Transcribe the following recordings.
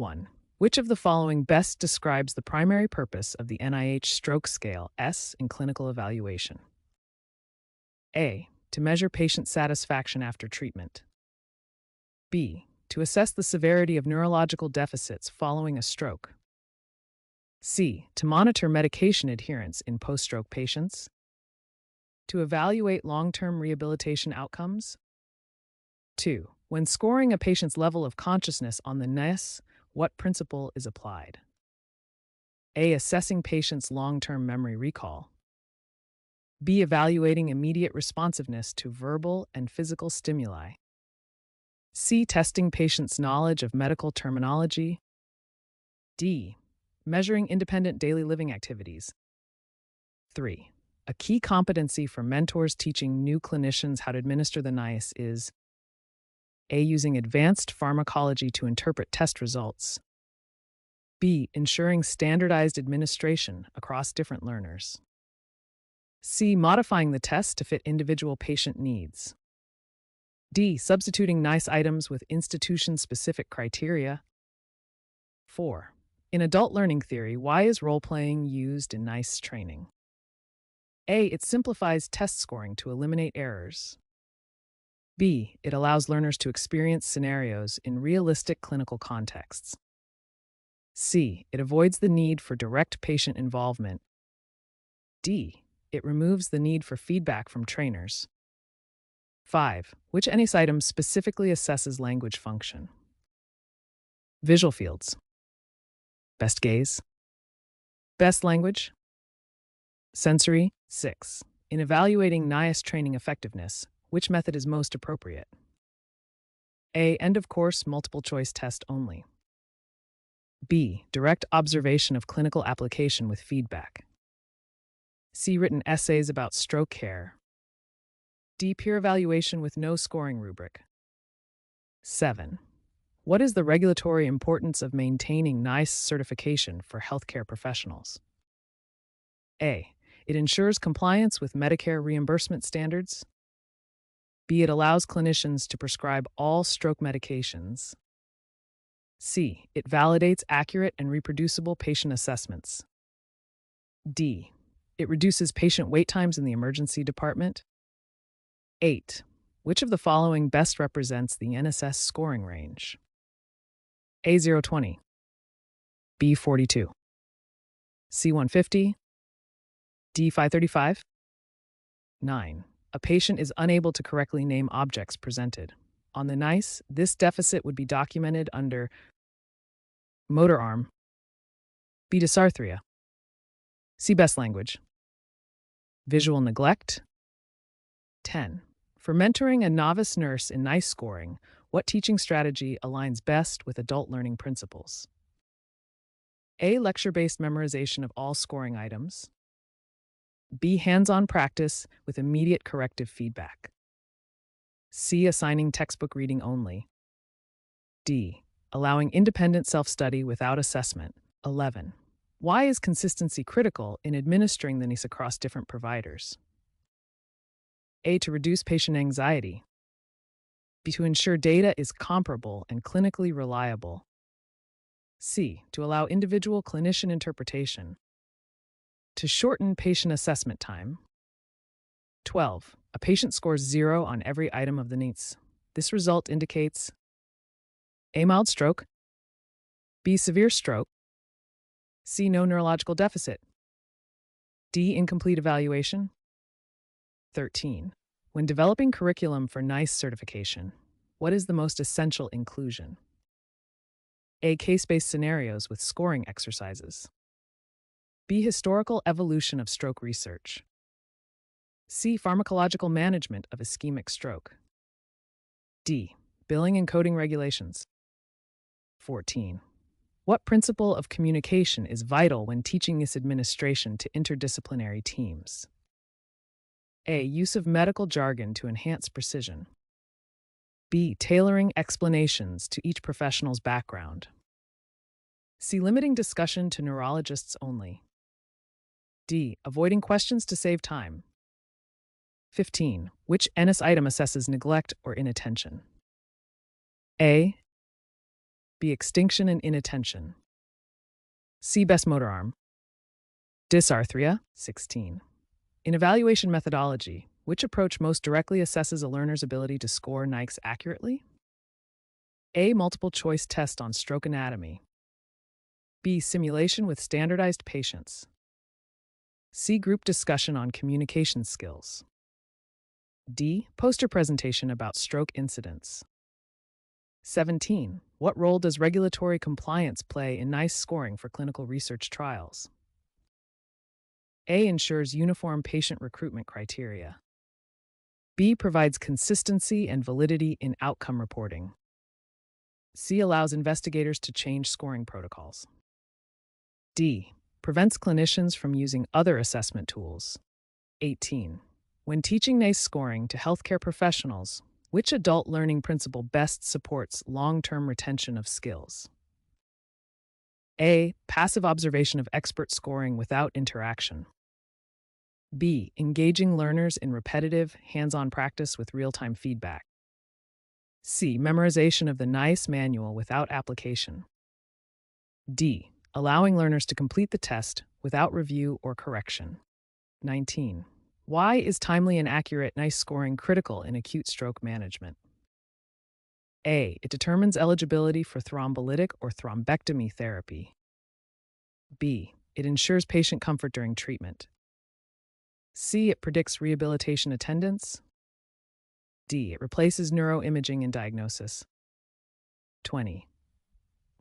1. Which of the following best describes the primary purpose of the NIH stroke scale S in clinical evaluation? A. To measure patient satisfaction after treatment. B. To assess the severity of neurological deficits following a stroke. C. To monitor medication adherence in post-stroke patients. To evaluate long-term rehabilitation outcomes. 2. When scoring a patient's level of consciousness on the nihss, what principle is applied? A. Assessing patients' long-term memory recall. B. Evaluating immediate responsiveness to verbal and physical stimuli. C. Testing patients' knowledge of medical terminology. D. Measuring independent daily living activities. 3. A key competency for mentors teaching new clinicians how to administer the nihss is A. Using advanced pharmacology to interpret test results. B. Ensuring standardized administration across different learners. C. Modifying the test to fit individual patient needs. D. Substituting nihss items with institution-specific criteria. 4. In adult learning theory, why is role-playing used in nihss training? A. It simplifies test scoring to eliminate errors. B. It allows learners to experience scenarios in realistic clinical contexts. C. It avoids the need for direct patient involvement. D. It removes the need for feedback from trainers. 5. Which nihss item specifically assesses language function? Visual fields. Best gaze. Best language. Sensory. 6. In evaluating nihss training effectiveness, which method is most appropriate? A. End-of-course multiple-choice test only. B. Direct observation of clinical application with feedback. C. Written essays about stroke care. D. Peer evaluation with no scoring rubric. 7. What is the regulatory importance of maintaining nihss certification for healthcare professionals? A. It ensures compliance with Medicare reimbursement standards. B. It allows clinicians to prescribe all stroke medications. C. It validates accurate and reproducible patient assessments. D. It reduces patient wait times in the emergency department. 8. Which of the following best represents the NSS scoring range? A. 020. B. 42. C. 150. D. 535. 9. A patient is unable to correctly name objects presented. On the nihss, this deficit would be documented under motor arm. B. Dysarthria. C. Best language. Visual neglect. 10. For mentoring a novice nurse in nihss scoring, what teaching strategy aligns best with adult learning principles? A. Lecture-based memorization of all scoring items. B. Hands-on practice with immediate corrective feedback. C. Assigning textbook reading only. D. Allowing independent self-study without assessment. 11. Why is consistency critical in administering the nihss across different providers? A. To reduce patient anxiety. B. To ensure data is comparable and clinically reliable. C. To allow individual clinician interpretation. To shorten patient assessment time. 12. A patient scores 0 on every item of the nihss. This result indicates A. Mild stroke. B. Severe stroke. C. No neurological deficit. D. Incomplete evaluation. 13. When developing curriculum for nihss certification, what is the most essential inclusion? A. Case-based scenarios with scoring exercises. B. Historical evolution of stroke research. C. Pharmacological management of ischemic stroke. D. Billing and coding regulations. 14. What principle of communication is vital when teaching this administration to interdisciplinary teams? A. Use of medical jargon to enhance precision. B. Tailoring explanations to each professional's background. C. Limiting discussion to neurologists only. D. Avoiding questions to save time. 15. Which nihss item assesses neglect or inattention? A. B. Extinction and inattention. C. Best motor arm. Dysarthria. 16. In evaluation methodology, which approach most directly assesses a learner's ability to score nihss accurately? A. Multiple choice test on stroke anatomy. B. Simulation with standardized patients. C. Group discussion on communication skills. D. Poster presentation about stroke incidents. 17. What role does regulatory compliance play in nihss scoring for clinical research trials? A. Ensures uniform patient recruitment criteria. B. Provides consistency and validity in outcome reporting. C. Allows investigators to change scoring protocols. D. Prevents clinicians from using other assessment tools. 18. When teaching nihss scoring to healthcare professionals, which adult learning principle best supports long-term retention of skills? A. Passive observation of expert scoring without interaction. B. Engaging learners in repetitive, hands-on practice with real-time feedback. C. Memorization of the nihss manual without application. D. Allowing learners to complete the test without review or correction. 19. Why is timely and accurate nihss scoring critical in acute stroke management? A. It determines eligibility for thrombolytic or thrombectomy therapy. B. It ensures patient comfort during treatment. C. It predicts rehabilitation attendance. D. It replaces neuroimaging in diagnosis. 20.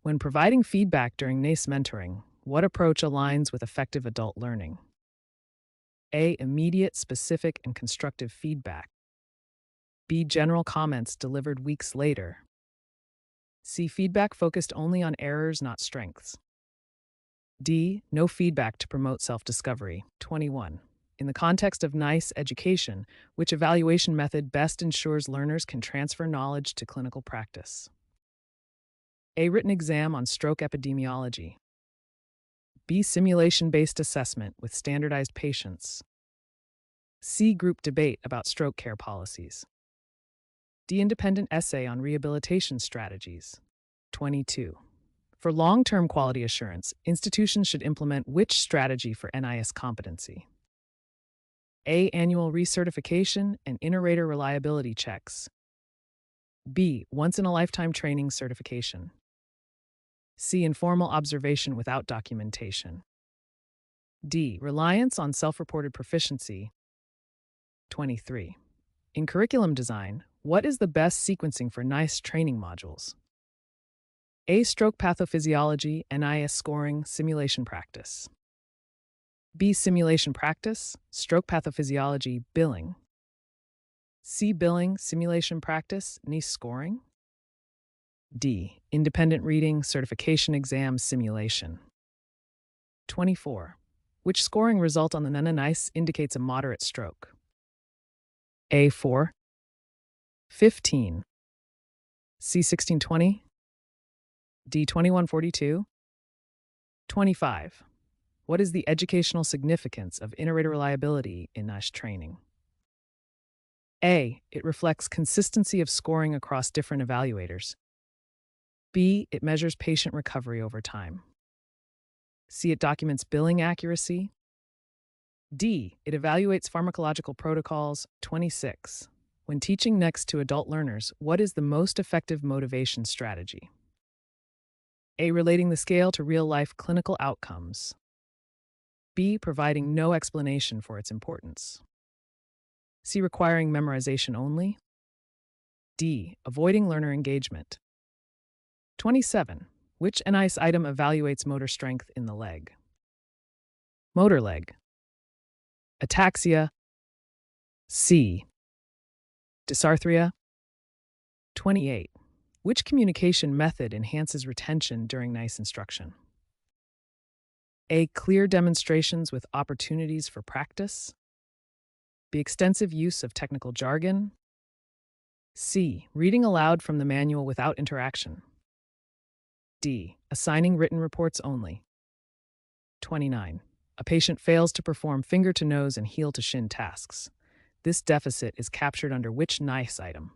When providing feedback during nihss mentoring, what approach aligns with effective adult learning? A. Immediate, specific, and constructive feedback. B. General comments delivered weeks later. C. Feedback focused only on errors, not strengths. D. No feedback to promote self-discovery. 21. In the context of nihss education, which evaluation method best ensures learners can transfer knowledge to clinical practice? A. Written exam on stroke epidemiology. B. Simulation-based assessment with standardized patients. C. Group debate about stroke care policies. D. Independent essay on rehabilitation strategies. 22. For long-term quality assurance, institutions should implement which strategy for nihss competency? A. Annual recertification and inter-rater reliability checks. B. Once-in-a-lifetime training certification. C. Informal observation without documentation. D. Reliance on self-reported proficiency. 23. In curriculum design, what is the best sequencing for nihss training modules? A. Stroke pathophysiology, nihss scoring, simulation practice. B. Simulation practice, stroke pathophysiology, billing. C. Billing, simulation practice, nihss scoring. D. Independent reading, certification exam, simulation. 24. Which scoring result on the nihss indicates a moderate stroke? A. 4. 15. C. 1620. D. 2142. 25. What is the educational significance of inter-rater reliability in nihss training? A. It reflects consistency of scoring across different evaluators. B. It measures patient recovery over time. C. It documents billing accuracy. D. It evaluates pharmacological protocols. 26. When teaching nihss to adult learners, what is the most effective motivation strategy? A. Relating the scale to real-life clinical outcomes. B. Providing no explanation for its importance. C. Requiring memorization only. D. Avoiding learner engagement. 27. Which nihss item evaluates motor strength in the leg? Motor leg. Ataxia. C. Dysarthria. 28. Which communication method enhances retention during nihss instruction? A. Clear demonstrations with opportunities for practice. B. Extensive use of technical jargon. C. Reading aloud from the manual without interaction. D. Assigning written reports only. 29. A patient fails to perform finger-to-nose and heel-to-shin tasks. This deficit is captured under which nihss item?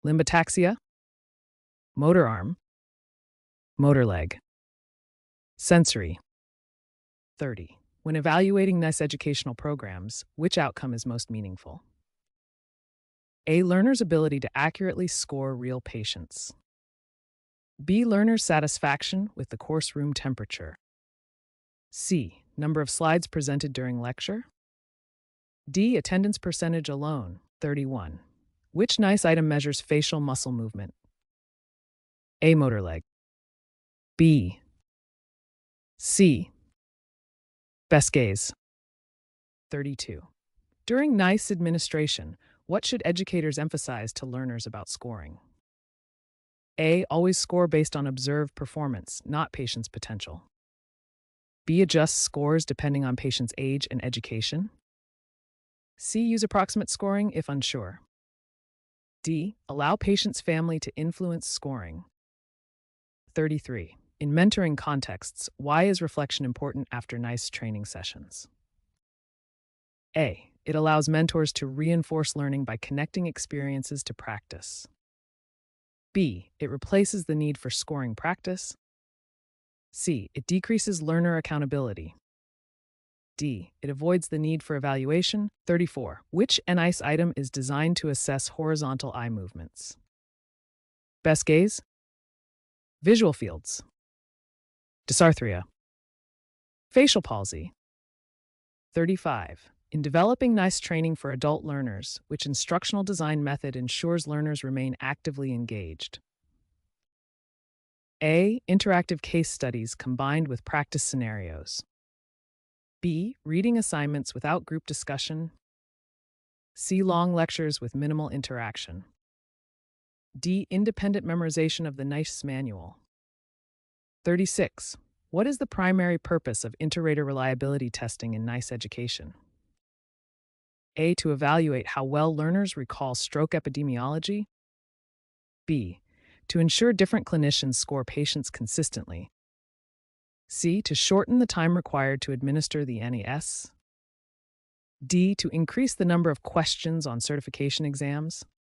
Limb ataxia. Motor arm. motor leg. Sensory. 30. When evaluating NICE educational programs, which outcome is most meaningful? A. Learner's ability to accurately score real patients. B. Learner's satisfaction with the course room temperature. C. Number of slides presented during lecture. D. Attendance percentage alone, 31. Which NICE item measures facial muscle movement? A. Motor leg. B. C. Best gaze. 32. During NICE administration, what should educators emphasize to learners about scoring? A. Always score based on observed performance, not patient's potential. B. Adjust scores depending on patient's age and education. C. Use approximate scoring if unsure. D. Allow patient's family to influence scoring. 33. In mentoring contexts, why is reflection important after NICE training sessions? A. It allows mentors to reinforce learning by connecting experiences to practice. B. It replaces the need for scoring practice. C. It decreases learner accountability. D. It avoids the need for evaluation. 34. Which NICE item is designed to assess horizontal eye movements? Best gaze. Visual fields. Dysarthria. Facial palsy. 35. In developing NICE training for adult learners, which instructional design method ensures learners remain actively engaged? A. Interactive case studies combined with practice scenarios. B. Reading assignments without group discussion. C. Long lectures with minimal interaction. D. Independent memorization of the NICE manual. 36. What is the primary purpose of inter-rater reliability testing in NICE education? A. To evaluate how well learners recall stroke epidemiology. B. To ensure different clinicians score patients consistently. C. To shorten the time required to administer the NES. D. To increase the number of questions on certification exams.